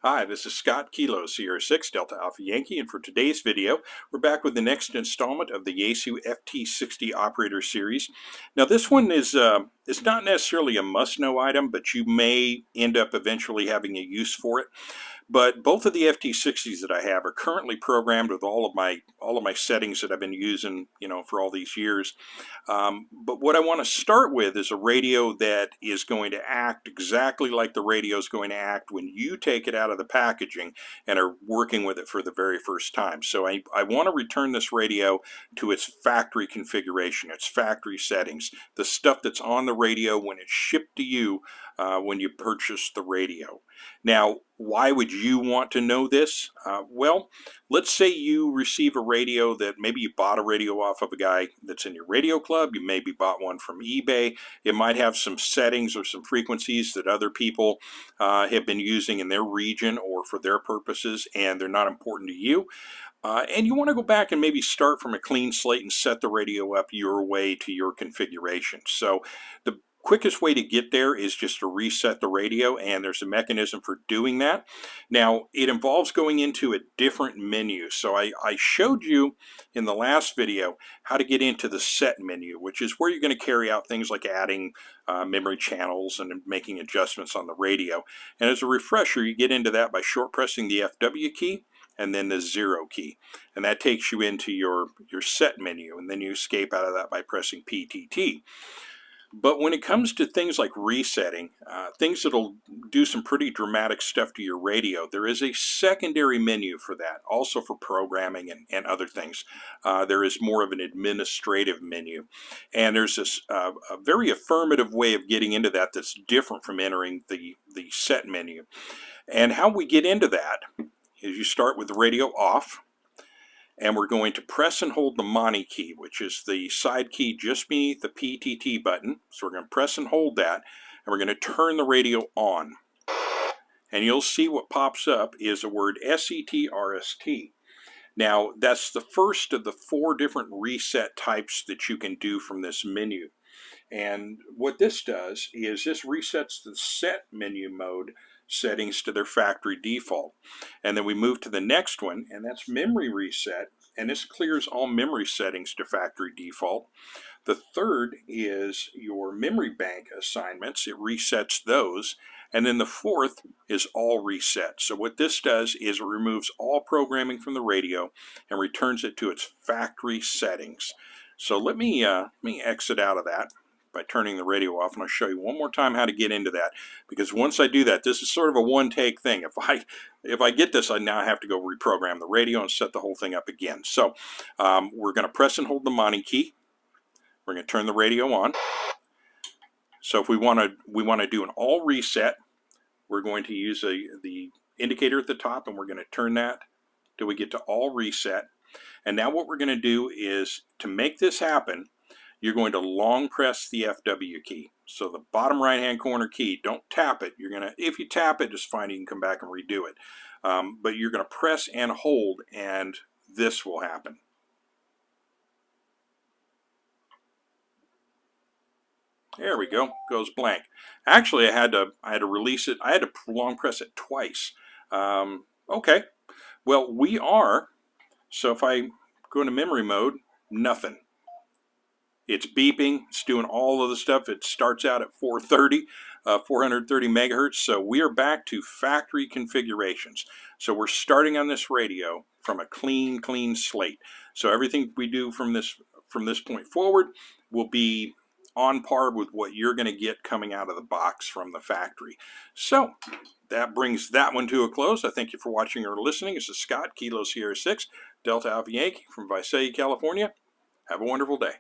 Hi, this is Scott, Kilo Sierra 6 Delta Alpha Yankee, and for today's video, we're back with the next installment of the Yaesu FT-60 operator series. Now, this one is it's not necessarily a must-know item, but you may end up eventually having a use for it. But both of the FT-60s that I have are currently programmed with all of my settings that I've been using, for all these years. But what I want to start with is a radio that is going to act exactly like the radio is going to act when you take it out of the packaging and are working with it for the very first time. So I want to return this radio to its factory configuration, its factory settings, the stuff that's on the radio when it's shipped to you when you purchase the radio. Now, why would you want to know this? Well, let's say you receive a radio that maybe you bought a radio off of a guy that's in your radio club. You maybe bought one from eBay. It might have some settings or some frequencies that other people have been using in their region or for their purposes, and they're not important to you. And you want to go back and maybe start from a clean slate and set the radio up your way to your configuration. So the quickest way to get there is just to reset the radio, and there's a mechanism for doing that. Now, it involves going into a different menu. So I showed you in the last video how to get into the set menu, which is where you're going to carry out things like adding memory channels and making adjustments on the radio. And as a refresher, you get into that by short pressing the FW key and then the 0 key, and that takes you into your set menu, and then you escape out of that by pressing PTT. But when it comes to things like resetting, things that'll do some pretty dramatic stuff to your radio, there is a secondary menu for that, also for programming and other things. There is more of an administrative menu. And there's this a very affirmative way of getting into that that's different from entering the set menu. And how we get into that is you start with the radio off, and we're going to press and hold the Mani key, which is the side key just beneath the PTT button. So we're going to press and hold that, and we're going to turn the radio on. And you'll see what pops up is the word SET-RST. Now, that's the first of the 4 different reset types that you can do from this menu. And what this does is this resets the set menu mode settings to their factory default. And then we move to the next one, and that's memory reset, and this clears all memory settings to factory default. The third is your memory bank assignments. It resets those. And then the fourth is all reset. So what this does is it removes all programming from the radio and returns it to its factory settings. So let me exit out of that by turning the radio off, and I'll show you one more time how to get into that, because once I do that, this is sort of a one-take thing. If I get this, I now have to go reprogram the radio and set the whole thing up again. So we're going to press and hold the Mani key. We're going to turn the radio on. So if we want to do an all reset, we're going to use the indicator at the top, and we're going to turn that till we get to all reset. And now what we're going to do is, to make this happen, you're going to long press the FW key. So the bottom right hand corner key, don't tap it. If you tap it, just fine, you can come back and redo it. But you're going to press and hold, and this will happen. There we go, goes blank. Actually, I had to release it. I had to long press it twice. Okay, well, so if I go into memory mode, nothing. It's beeping, it's doing all of the stuff. It starts out at 430 megahertz. So we are back to factory configurations. So we're starting on this radio from a clean slate. So everything we do from this point forward will be on par with what you're going to get coming out of the box from the factory. So that brings that one to a close. I thank you for watching or listening. This is Scott, Kilo Sierra 6, Delta Alpha Yankee from Visalia, California. Have a wonderful day.